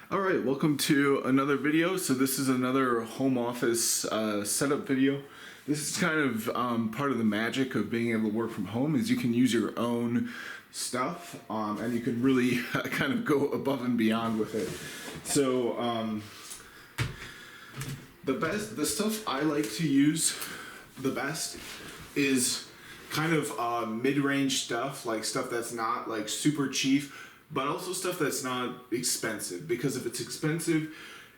All right, welcome to another video. So this is another home office setup video. This is kind of part of the magic of being able to work from home is you can use your own stuff and you can really kind of go above and beyond with it. So the stuff I like to use the best is kind of mid-range stuff, like stuff that's not like super cheap, but also stuff that's not expensive, because if it's expensive,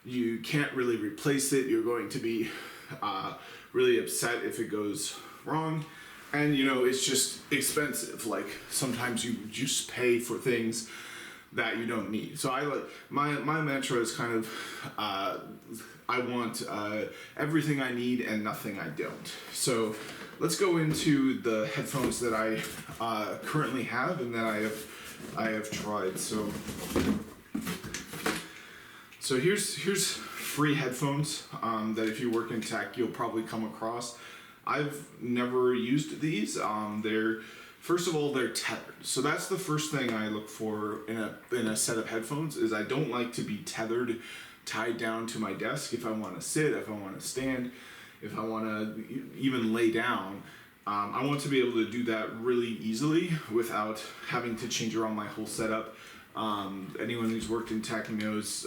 you can't really replace it. You're going to be really upset if it goes wrong, and you know, it's just expensive. Like sometimes you just pay for things that you don't need. So I like my mantra is kind of I want everything I need and nothing I don't. So let's go into the headphones that I currently have and that I have tried. So here's free headphones that if you work in tech you'll probably come across. I've never used these. They're first of all, they're tethered. So that's the first thing I look for in a set of headphones is I don't like to be tethered, tied down to my desk. If I want to sit, if I want to stand, if I want to even lay down, I want to be able to do that really easily without having to change around my whole setup. Anyone who's worked in tech knows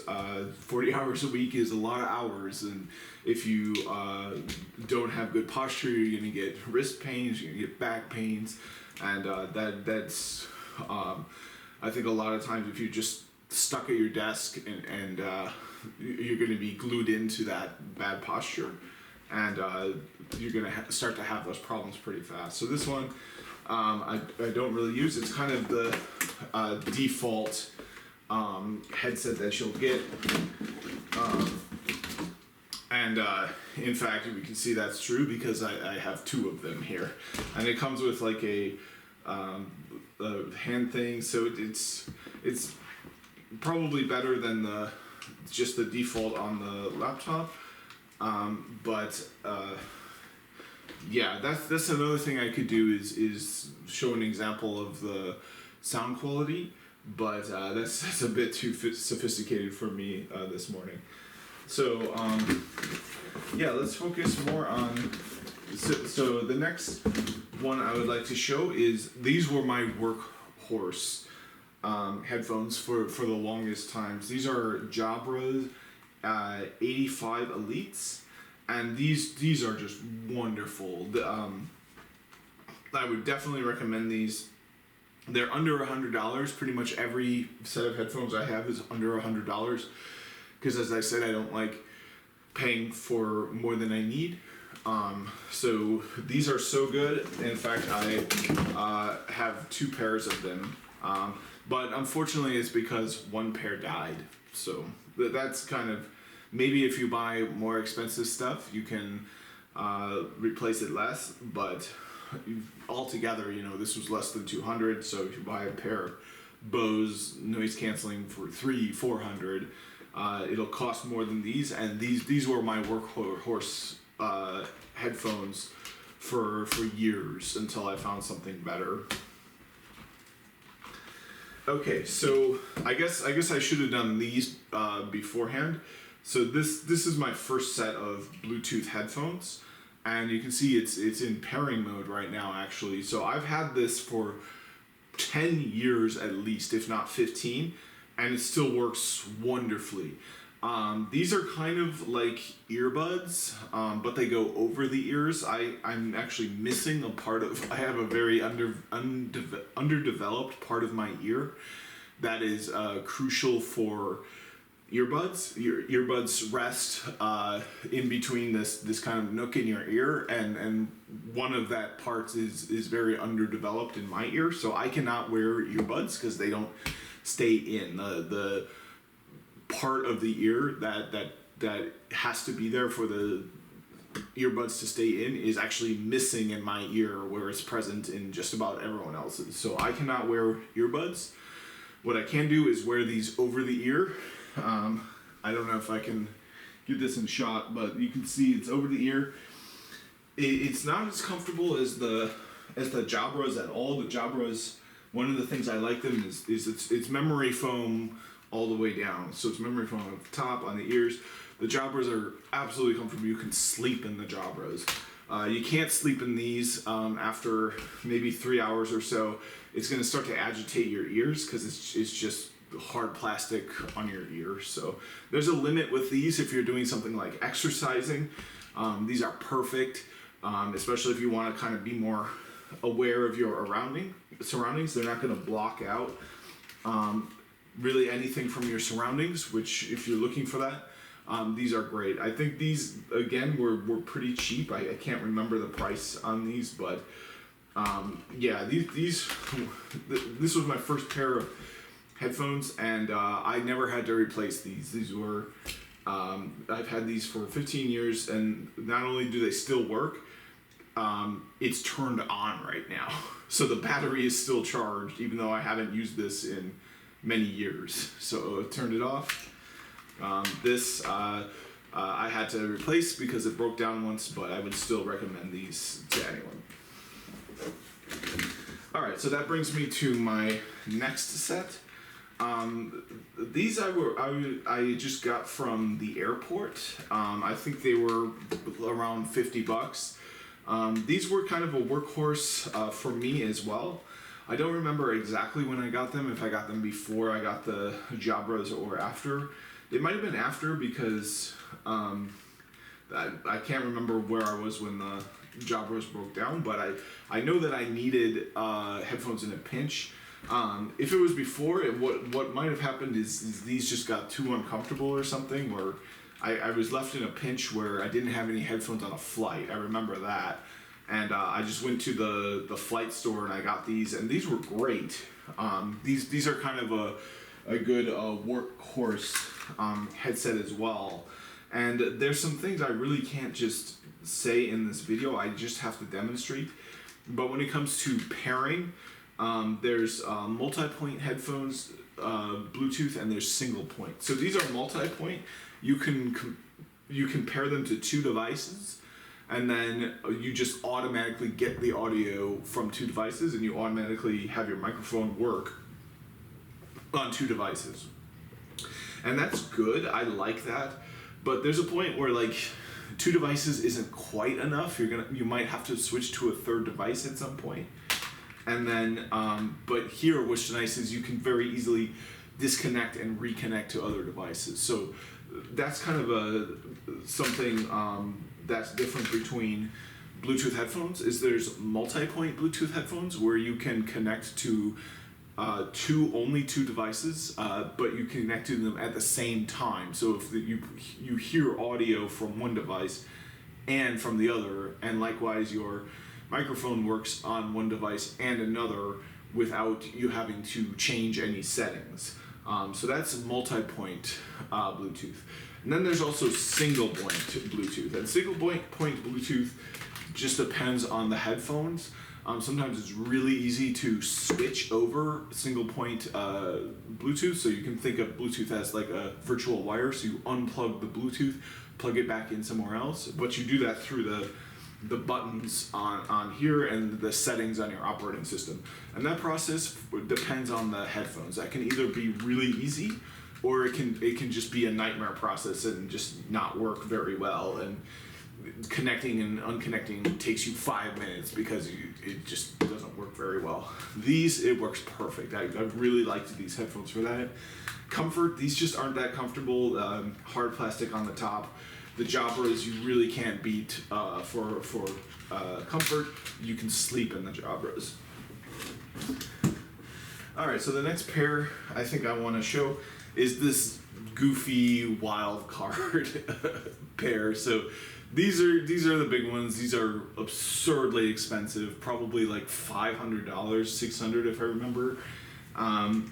40 hours a week is a lot of hours, and if you don't have good posture, you're going to get wrist pains, you're going to get back pains, and that's I think a lot of times if you're just stuck at your desk and you're going to be glued into that bad posture, and you're going to start to have those problems pretty fast. So this one I don't really use. It's kind of the default headset that you'll get, and in fact we can see that's true because I have two of them here, and it comes with like a hand thing, so it's probably better than just the default on the laptop. But yeah, that's another thing I could do is show an example of the sound quality, but that's a bit too sophisticated for me this morning. So yeah, let's focus more on. So the next one I would like to show is these were my workhorse headphones for the longest times. These are Jabra 85 Elites, and these are just wonderful. I would definitely recommend these. They're under $100. Pretty much every set of headphones I have is under $100, because as I said, I don't like paying for more than I need. So these are so good. In fact, I have two pairs of them, but unfortunately it's because one pair died. So that's kind of, maybe if you buy more expensive stuff you can replace it less, but altogether, you know, this was less than 200. So if you buy a pair of Bose noise canceling for 300-400, it'll cost more than these. And these were my workhorse headphones for years until I found something better. Okay, so I guess I should have done these beforehand. So this is my first set of Bluetooth headphones, and you can see it's in pairing mode right now actually. So I've had this for 10 years at least, if not 15, and it still works wonderfully. These are kind of like earbuds, but they go over the ears. I'm actually missing a part of, I have a very underdeveloped part of my ear that is crucial for earbuds. Your earbuds rest in between this kind of nook in your ear, and one of that parts is very underdeveloped in my ear, so I cannot wear earbuds because they don't stay in. The part of the ear that has to be there for the earbuds to stay in is actually missing in my ear, where it's present in just about everyone else's. So I cannot wear earbuds. What I can do is wear these over the ear. I don't know if I can get this in shot, but you can see it's over the ear. It's not as comfortable as the Jabras at all. The Jabras, one of the things I like them is it's memory foam all the way down. So it's memory foam on the top, on the ears. The Jabras are absolutely comfortable. You can sleep in the Jabras. You can't sleep in these after maybe 3 hours or so. It's going to start to agitate your ears because it's just hard plastic on your ear. So there's a limit with these if you're doing something like exercising. These are perfect, especially if you want to kind of be more aware of your surroundings. They're not going to block out really anything from your surroundings, which if you're looking for that, these are great. I think these, again, were pretty cheap. I can't remember the price on these, but yeah, this was my first pair of headphones, and I never had to replace these. These were, I've had these for 15 years, and not only do they still work, it's turned on right now. So the battery is still charged, even though I haven't used this in many years. So I turned it off. This I had to replace because it broke down once, but I would still recommend these to anyone. All right, so that brings me to my next set. These I just got from the airport. I think they were around $50. These were kind of a workhorse for me as well. I don't remember exactly when I got them, if I got them before I got the Jabras or after. It might have been after because I can't remember where I was when the Jabras broke down, but I know that I needed headphones in a pinch. If it was before, what might have happened is these just got too uncomfortable or something, or I was left in a pinch where I didn't have any headphones on a flight. I remember that. And I just went to the flight store and I got these, and these were great. These are kind of a good workhorse headset as well. And there's some things I really can't just say in this video, I just have to demonstrate. But when it comes to pairing, there's multi-point headphones, Bluetooth, and there's single point. So these are multi-point. You can pair them to 2 devices, and then you just automatically get the audio from 2 devices, and you automatically have your microphone work on 2 devices. And that's good, I like that, but there's a point where like 2 devices isn't quite enough. You might have to switch to a 3rd device at some point. And then, but here what's nice is you can very easily disconnect and reconnect to other devices. So that's kind of something that's different between Bluetooth headphones. Is there's multi-point Bluetooth headphones where you can connect to only two devices, but you connect to them at the same time. So if you hear audio from one device and from the other, and likewise your microphone works on one device and another without you having to change any settings. So that's multi-point Bluetooth. And then there's also single point Bluetooth. And single point Bluetooth just depends on the headphones. Sometimes it's really easy to switch over single point Bluetooth. So you can think of Bluetooth as like a virtual wire. So you unplug the Bluetooth, plug it back in somewhere else. But you do that through the buttons on here and the settings on your operating system. And that process depends on the headphones. That can either be really easy, or it can just be a nightmare process and just not work very well. And connecting and unconnecting takes you 5 minutes because it just doesn't work very well. These, it works perfect. I really liked these headphones for that. Comfort, these just aren't that comfortable. Hard plastic on the top. The Jabras you really can't beat for comfort. You can sleep in the Jabras. Alright, so the next pair I think I want to show is this goofy wild card pair. So these are the big ones. These are absurdly expensive, probably like $500, $600 if I remember.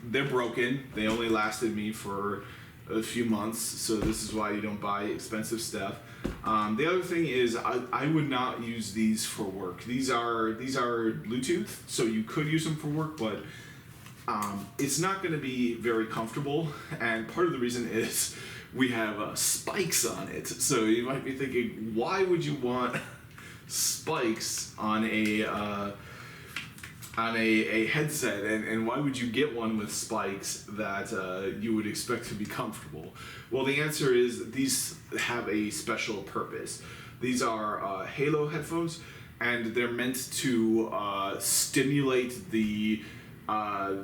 They're broken. They only lasted me for a few months, so this is why you don't buy expensive stuff. The other thing is I would not use these for work. These are Bluetooth, so you could use them for work, but it's not going to be very comfortable, and part of the reason is we have spikes on it. So you might be thinking, why would you want spikes on a a headset, and why would you get one with spikes that you would expect to be comfortable? Well, the answer is these have a special purpose. These are Halo headphones, and they're meant to stimulate the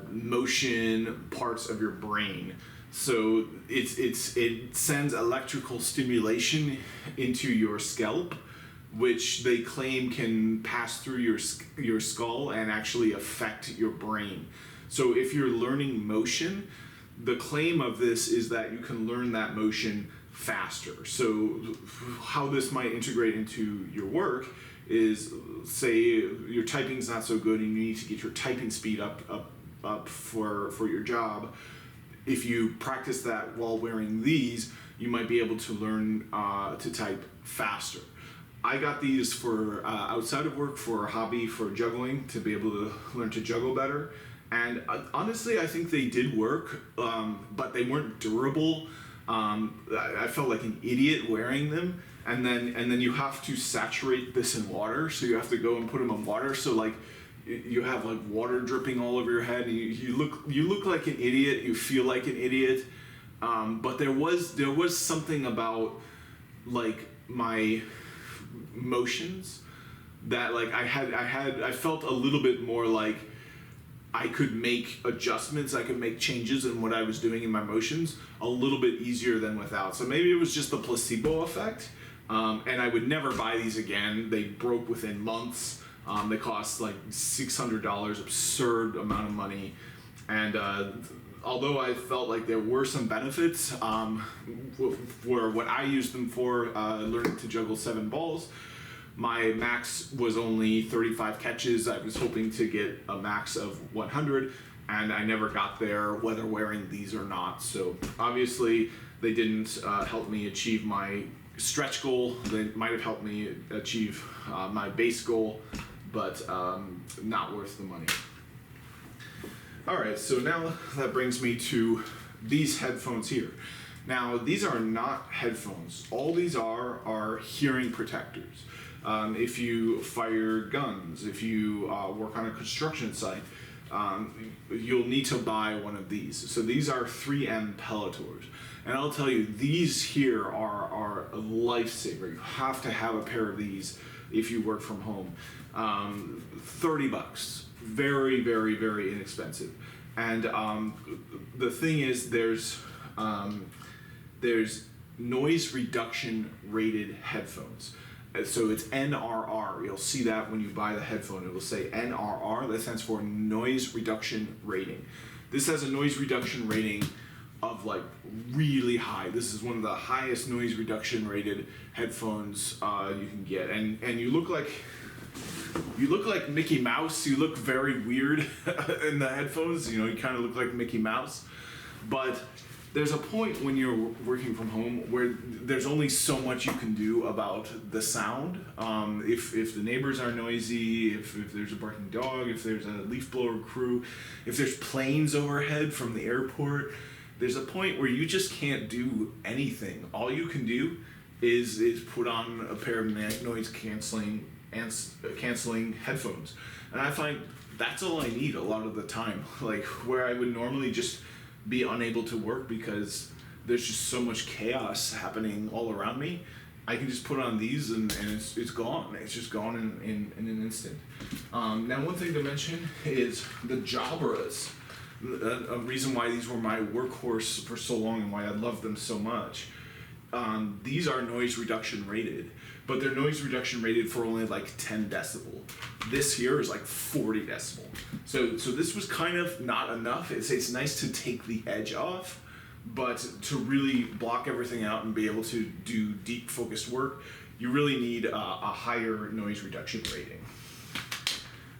motion parts of your brain. So it sends electrical stimulation into your scalp, which they claim can pass through your skull and actually affect your brain. So if you're learning motion, the claim of this is that you can learn that motion faster. So how this might integrate into your work is, say your typing's not so good and you need to get your typing speed up for your job. If you practice that while wearing these, you might be able to learn to type faster. I got these for outside of work, for a hobby, for juggling, to be able to learn to juggle better. And honestly, I think they did work, but they weren't durable. I felt like an idiot wearing them. And then you have to saturate this in water, so you have to go and put them in water. So like you have like water dripping all over your head, and you look like an idiot. You feel like an idiot. But there was something about like my motions that like I felt a little bit more like I could make adjustments, I could make changes in what I was doing in my motions a little bit easier than without. So maybe it was just the placebo effect, and I would never buy these again. They broke within months. They cost like $600, absurd amount of money, and although I felt like there were some benefits for what I used them for, learning to juggle 7 balls, my max was only 35 catches. I was hoping to get a max of 100, and I never got there, whether wearing these or not. So obviously they didn't help me achieve my stretch goal. They might have helped me achieve my base goal, but not worth the money. All right, so now that brings me to these headphones here. Now, these are not headphones. All these are hearing protectors. If you fire guns, if you work on a construction site, you'll need to buy one of these. So these are 3M Pelletors. And I'll tell you, these here are a lifesaver. You have to have a pair of these if you work from home. $30. Very, very, very inexpensive. And the thing is, there's noise reduction rated headphones. So it's NRR. You'll see that when you buy the headphone. It will say NRR. That stands for noise reduction rating. This has a noise reduction rating of like really high. This is one of the highest noise reduction rated headphones you can get. And you look like Mickey Mouse. You look very weird in the headphones. You know, you kind of look like Mickey Mouse. But there's a point when you're working from home where there's only so much you can do about the sound. If the neighbors are noisy, if there's a barking dog, if there's a leaf blower crew, if there's planes overhead from the airport, there's a point where you just can't do anything. All you can do is put on a pair of noise canceling headphones, and I find that's all I need a lot of the time. Like where I would normally just be unable to work because there's just so much chaos happening all around me, I can just put on these and it's gone. It's just gone in an instant. Now one thing to mention is the Jabras. A reason why these were my workhorse for so long and why I loved them so much. These are noise reduction rated, but they're noise reduction rated for only like 10 decibel. This here is like 40 decibel. So this was kind of not enough. It's nice to take the edge off, but to really block everything out and be able to do deep focused work, you really need a higher noise reduction rating.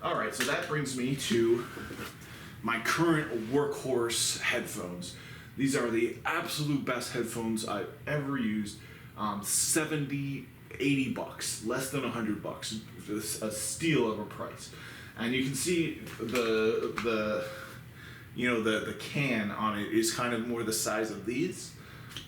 All right, so that brings me to my current workhorse headphones. These are the absolute best headphones I've ever used. 70, 80 bucks, less than $100. A steal of a price. And you can see the can on it is kind of more the size of these,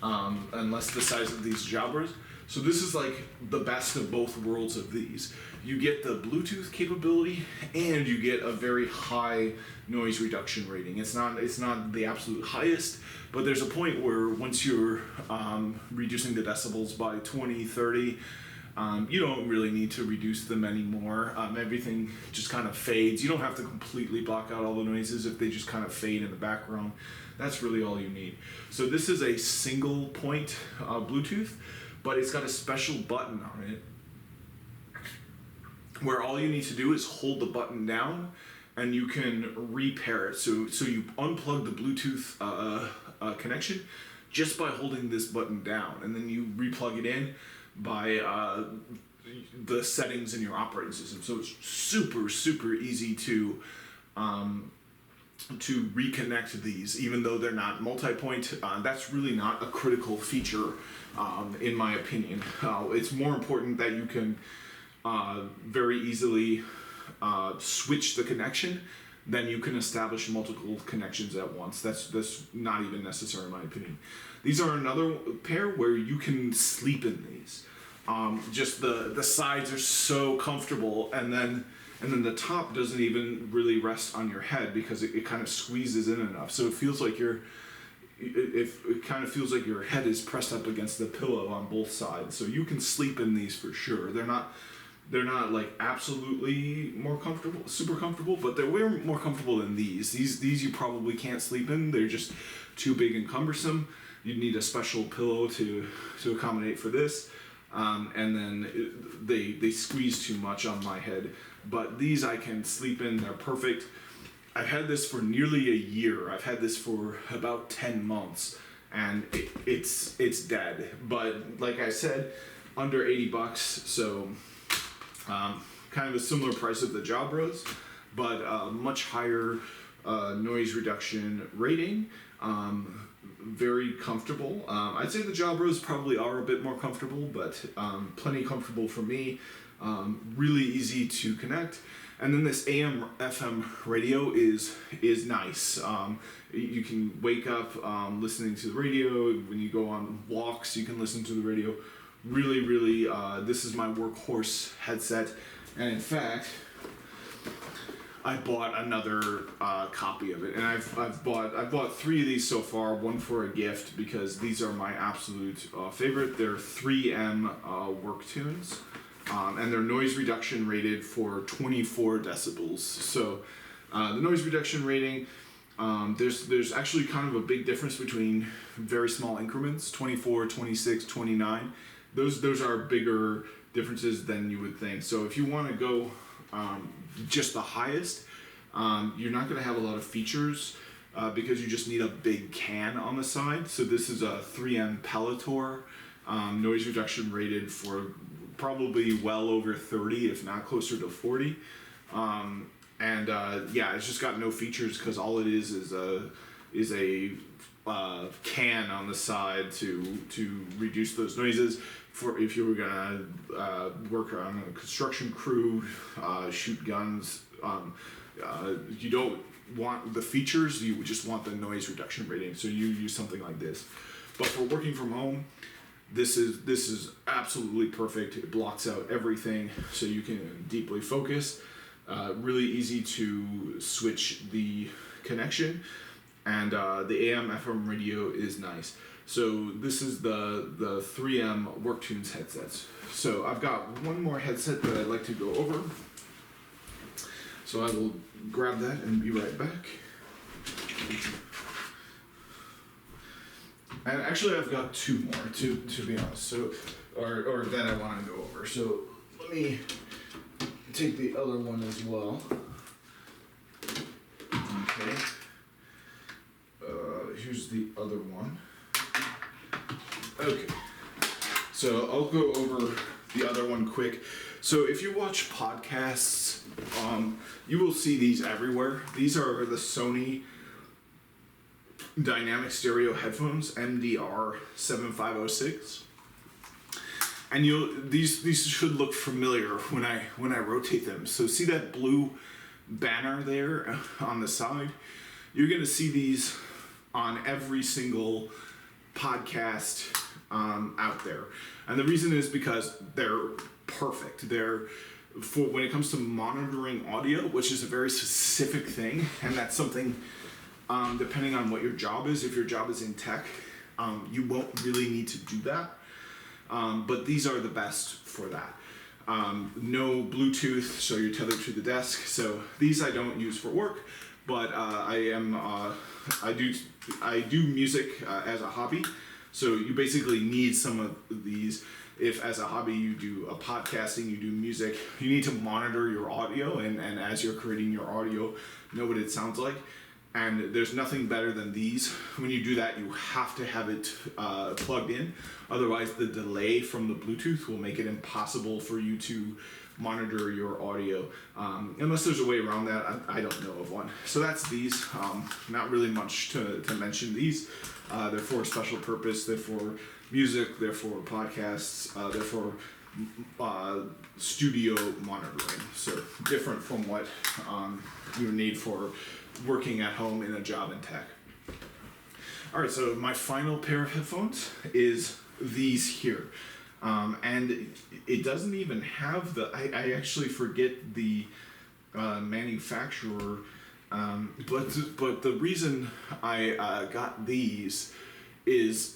and less the size of these Jabras. So this is like the best of both worlds of these. You get the Bluetooth capability and you get a very high noise reduction rating. It's not the absolute highest, but there's a point where once you're reducing the decibels by 20, 30, you don't really need to reduce them anymore. Everything just kind of fades. You don't have to completely block out all the noises if they just kind of fade in the background. That's really all you need. So this is a single point Bluetooth, but it's got a special button on it where all you need to do is hold the button down and you can repair it. So you unplug the Bluetooth connection just by holding this button down, and then you replug it in by the settings in your operating system. So it's super easy to reconnect these, even though they're not multi-point. That's really not a critical feature, in my opinion. It's more important that you can very easily switch the connection than you can establish multiple connections at once. That's not even necessary in my opinion. These are another pair where you can sleep in these. Just the sides are so comfortable, and then the top doesn't even really rest on your head because it kind of squeezes in enough. So it feels like it kind of feels like your head is pressed up against the pillow on both sides. So you can sleep in these for sure. They're not like absolutely more comfortable, super comfortable, but they're way more comfortable than these. These you probably can't sleep in. They're just too big and cumbersome. You'd need a special pillow to accommodate for this. And then they squeeze too much on my head. But these I can sleep in. They're perfect. I've had this for nearly a year. I've had this for about 10 months, and it's dead. But like I said, under $80. So kind of a similar price of the Jabras, but much higher noise reduction rating. Very comfortable. I'd say the Jabras probably are a bit more comfortable, but plenty comfortable for me. Really easy to connect. And then this AM FM radio is nice. You can wake up listening to the radio. When you go on walks, you can listen to the radio. Really, this is my workhorse headset. And in fact, I bought another copy of it, and I've bought 3 of these so far. One for a gift because these are my absolute favorite. They're 3M Worktunes, and they're noise reduction rated for 24 decibels. So the noise reduction rating, there's actually kind of a big difference between very small increments: 24, 26, 29. Those are bigger differences than you would think. So if you want to go just the highest, you're not going to have a lot of features because you just need a big can on the side. So this is a 3M Palator, noise reduction rated for probably well over 30, if not closer to 40. Yeah, it's just got no features because all it is a can on the side to reduce those noises. For if you were gonna work on a construction crew, shoot guns, you don't want the features, you just want the noise reduction rating. So you use something like this. But for working from home, this is absolutely perfect. It blocks out everything, so you can deeply focus. Really easy to switch the connection, and the AM FM radio is nice. So this is the 3M Worktunes headsets. So I've got one more headset that I'd like to go over. So I will grab that and be right back. And actually I've got 2 more to be honest. So or that I want to go over. So let me take the other one as well. Okay. Here's the other one. Okay, so I'll go over the other one quick. So if you watch podcasts, you will see these everywhere. These are the Sony Dynamic Stereo Headphones, MDR 7506. And these should look familiar when I rotate them. So see that blue banner there on the side? You're gonna see these on every single podcast out there. And the reason is because they're perfect. They're for when it comes to monitoring audio, which is a very specific thing, and that's something depending on what your job is. If your job is in tech, you won't really need to do that. But these are the best for that. No Bluetooth, so you're tethered to the desk. So these I don't use for work, but I do music as a hobby. So you basically need some of these. If as a hobby you do a podcasting, you do music, you need to monitor your audio, and as you're creating your audio, know what it sounds like. And there's nothing better than these. When you do that, you have to have it plugged in. Otherwise, the delay from the Bluetooth will make it impossible for you to monitor your audio. Unless there's a way around that, I don't know of one. So that's these. Not really much to mention these. They're for a special purpose. They're for music. They're for podcasts. They're for studio monitoring. So different from what you need for working at home in a job in tech. All right, so my final pair of headphones is these here. And it doesn't even have the, I actually forget the manufacturer, but the reason I got these is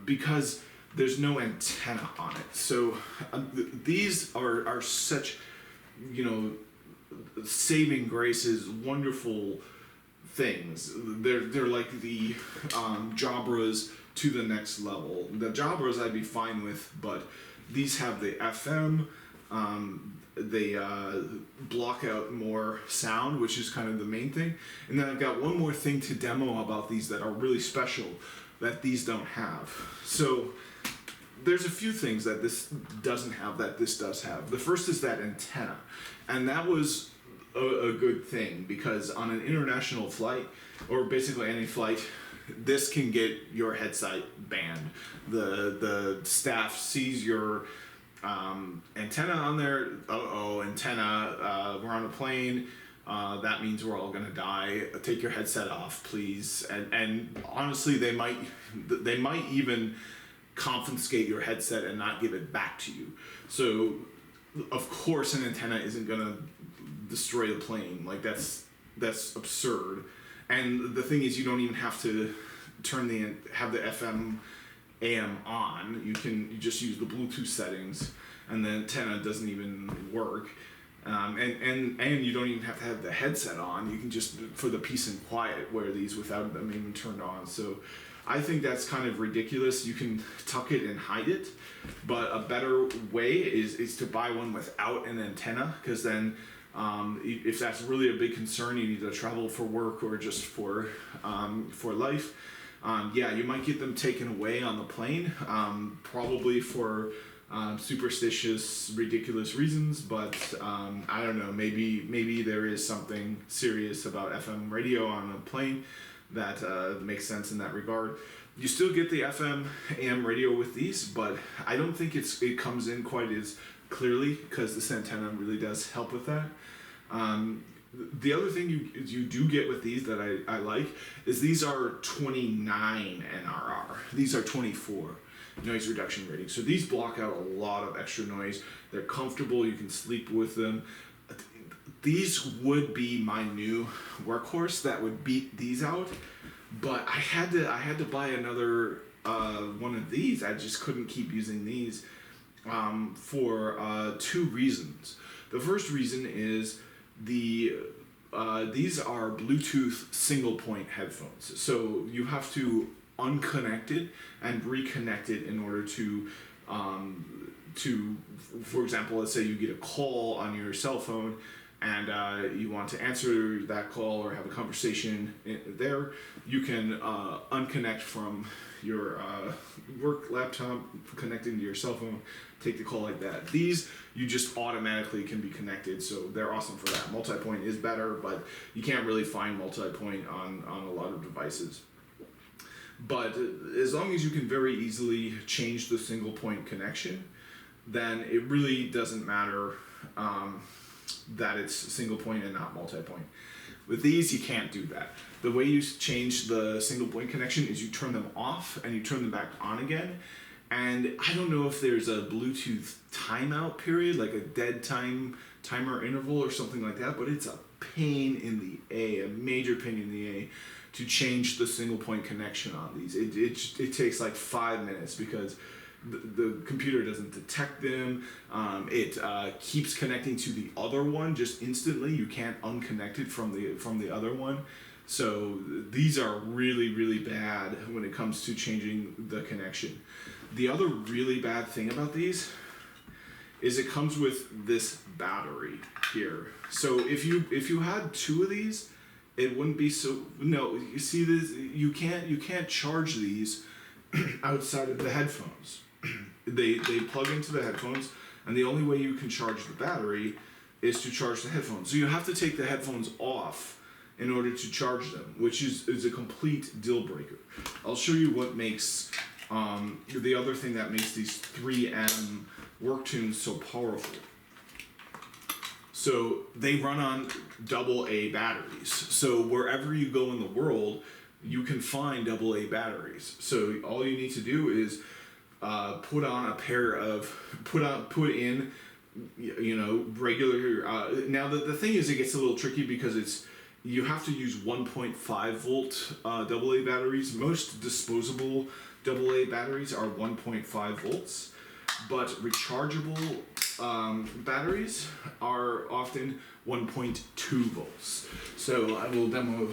because there's no antenna on it. So these are such, saving graces, wonderful things. They're like the Jabras to the next level. The Jabras I'd be fine with, but these have the FM. They block out more sound, which is kind of the main thing. And then I've got one more thing to demo about these that are really special that these don't have. So there's a few things that this doesn't have that this does have. The first is that antenna. And that was a good thing, because on an international flight, or basically any flight, this can get your headset banned. The staff sees your antenna on there. Antenna, we're on a plane. That means we're all gonna die. Take your headset off, please. And honestly, they might even confiscate your headset and not give it back to you. So of course an antenna isn't gonna destroy the plane. Like that's absurd. And the thing is, you don't even have to have the FM AM on. You just use the Bluetooth settings, and the antenna doesn't even work. And you don't even have to have the headset on. You can just, for the peace and quiet, wear these without them even turned on. So I think that's kind of ridiculous. You can tuck it and hide it, but a better way is to buy one without an antenna, because then if that's really a big concern, you need to travel for work or just for life. You might get them taken away on the plane, probably for superstitious, ridiculous reasons, but I don't know, maybe there is something serious about FM radio on a plane that makes sense in that regard. You still get the FM AM radio with these, but I don't think it comes in quite as clearly, because this antenna really does help with that. The other thing you do get with these that I like is these are 29 NRR. These are 24 noise reduction rating. So these block out a lot of extra noise. They're comfortable. You can sleep with them. These would be my new workhorse that would beat these out, but I had to buy another one of these. I just couldn't keep using these for two reasons. The first reason is these are Bluetooth single point headphones. So you have to unconnect it and reconnect it in order to, for example, let's say you get a call on your cell phone and you want to answer that call or have a conversation there, you can unconnect from your work laptop, connect into your cell phone, take the call like that. These, you just automatically can be connected, so they're awesome for that. Multi-point is better, but you can't really find multi-point on a lot of devices. But as long as you can very easily change the single point connection, then it really doesn't matter that it's single point and not multi-point. With these, you can't do that. The way you change the single point connection is you turn them off and you turn them back on again. And I don't know if there's a Bluetooth timeout period, like a dead timer interval or something like that, but it's a pain in the a major pain in the a, to change the single point connection on these. It takes like 5 minutes because the computer doesn't detect them. It keeps connecting to the other one just instantly. You can't unconnect it from the other one. So these are really, really bad when it comes to changing the connection. The other really bad thing about these is it comes with this battery here. So if you had 2 of these, it wouldn't be so. No, you see this. You can't charge these outside of the headphones. They plug into the headphones, and the only way you can charge the battery is to charge the headphones. So you have to take the headphones off in order to charge them, which is a complete deal breaker. I'll show you what makes the other thing that makes these 3M Worktunes so powerful. So they run on AA batteries. So wherever you go in the world, you can find AA batteries. So all you need to do is put in regular. Now the thing is, it gets a little tricky because you have to use 1.5 volt AA batteries. Most disposable AA batteries are 1.5 volts, but rechargeable batteries are often 1.2 volts. So I will demo.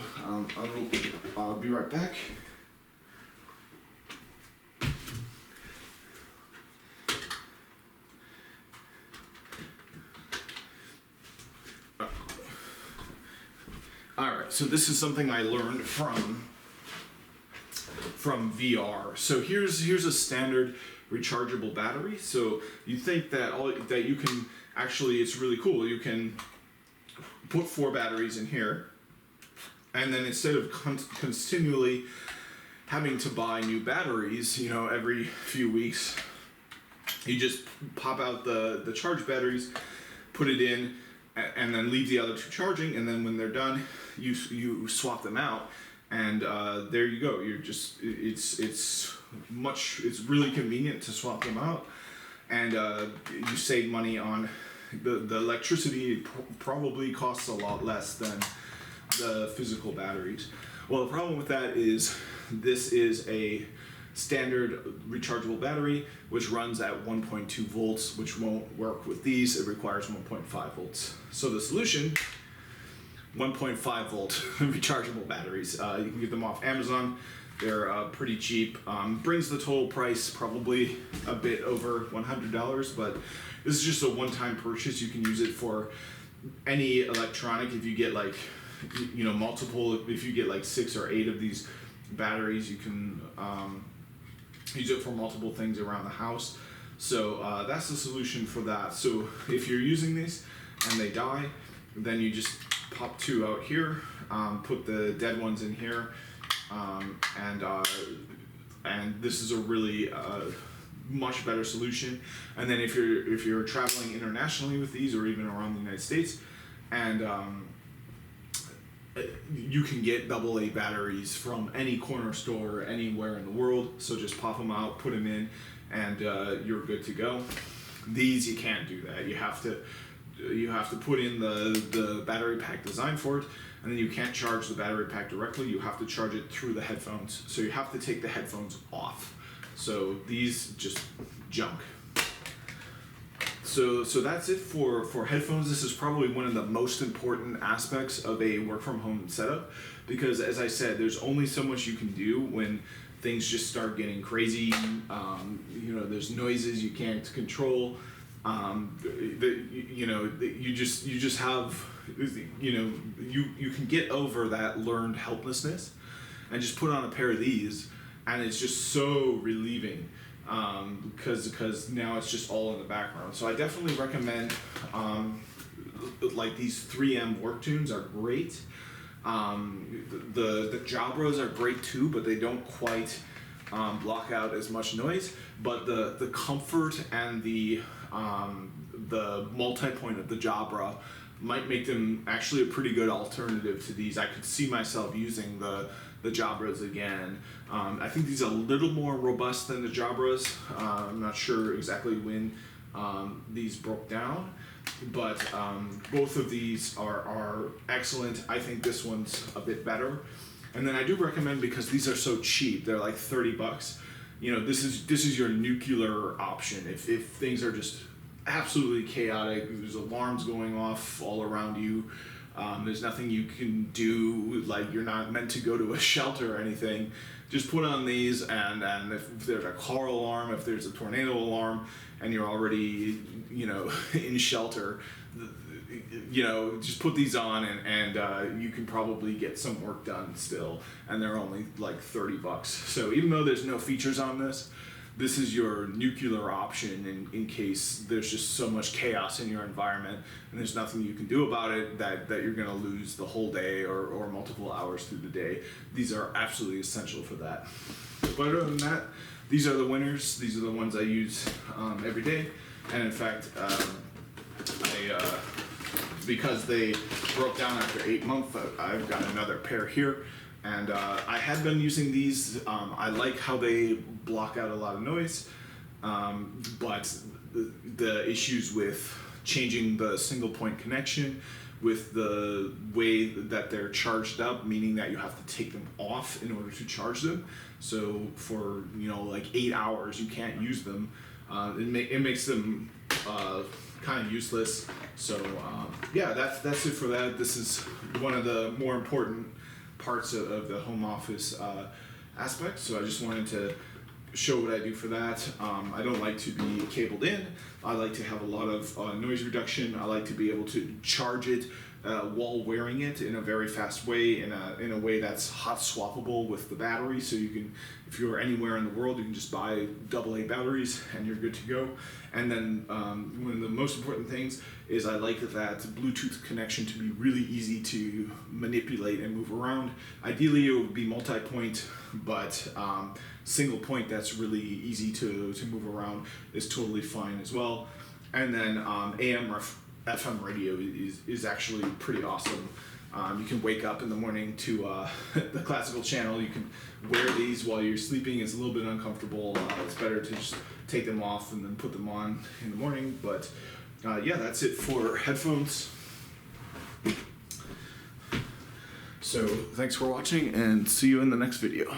I'll be right back. All right, so this is something I learned from VR. So here's a standard rechargeable battery. So you think that you can actually, it's really cool. You can put 4 batteries in here, and then instead of continually having to buy new batteries, every few weeks, you just pop out the charged batteries, put it in, and then leave the other 2 charging, and then when they're done, you swap them out, and there you go. You're just it's really convenient to swap them out, and you save money on the electricity. Probably costs a lot less than the physical batteries. Well, the problem with that is this is a standard rechargeable battery which runs at 1.2 volts, which won't work with these. It requires 1.5 volts. So the solution, 1.5 volt rechargeable batteries. You can get them off Amazon. They're pretty cheap. Brings the total price probably a bit over $100, but this is just a one-time purchase. You can use it for any electronic. If you get multiple, if you get 6 or 8 of these batteries, you can use it for multiple things around the house. So that's the solution for that. So if you're using these and they die, then you just pop 2 out here, put the dead ones in here, and this is a really much better solution. And then if you're traveling internationally with these, or even around the United States, and you can get AA batteries from any corner store anywhere in the world. So just pop them out, put them in, and you're good to go. These, you can't do that. You have to put in the battery pack designed for it, and then you can't charge the battery pack directly. You have to charge it through the headphones. So you have to take the headphones off. So these just junk. So that's it for headphones. This is probably one of the most important aspects of a work from home setup, because as I said, there's only so much you can do when things just start getting crazy. There's noises you can't control. You just have, you can get over that learned helplessness and just put on a pair of these, and it's just so relieving. Because now it's just all in the background. So I definitely recommend these 3M Worktunes are great. The Jabras are great too, but they don't quite block out as much noise. But the comfort and the multi-point of the Jabra might make them actually a pretty good alternative to these. I could see myself using the the Jabras again. I think these are a little more robust than the Jabras. I'm not sure exactly when these broke down, but both of these are excellent. I think this one's a bit better. And then I do recommend, because these are so cheap, they're like $30. You know, this is your nuclear option. If things are just absolutely chaotic, there's alarms going off all around you, there's nothing you can do, like you're not meant to go to a shelter or anything, just put on these, and if there's a car alarm, if there's a tornado alarm, and you're already, you know, in shelter, you know, just put these on, and you can probably get some work done still, and they're only like $30. So even though there's no features on this is your nuclear option in case there's just so much chaos in your environment and there's nothing you can do about it, that you're going to lose the whole day or multiple hours through the day. These are absolutely essential for that. But other than that, these are the winners. These are the ones I use every day. And in fact, because they broke down after 8 months, I've got another pair here. And I had been using these. I like how they block out a lot of noise, but the issues with changing the single point connection, with the way that they're charged up, meaning that you have to take them off in order to charge them. So for, you know, like 8 hours, you can't use them. It makes them kind of useless. So yeah, that's it for that. This is one of the more important parts of the home office aspect, so I just wanted to show what I do for that. I don't like to be cabled in. I like to have a lot of noise reduction. I like to be able to charge it while wearing it in a very fast way, in a way that's hot swappable with the battery, so you can, if you're anywhere in the world, you can just buy AA batteries and you're good to go. And then one of the most important things is I like that Bluetooth connection to be really easy to manipulate and move around. Ideally it would be multi-point, but single point that's really easy to move around is totally fine as well. And then AM or FM radio is actually pretty awesome. You can wake up in the morning to the classical channel. You can wear these while you're sleeping. It's a little bit uncomfortable. It's better to just take them off and then put them on in the morning. But yeah, that's it for headphones. So thanks for watching, and see you in the next video.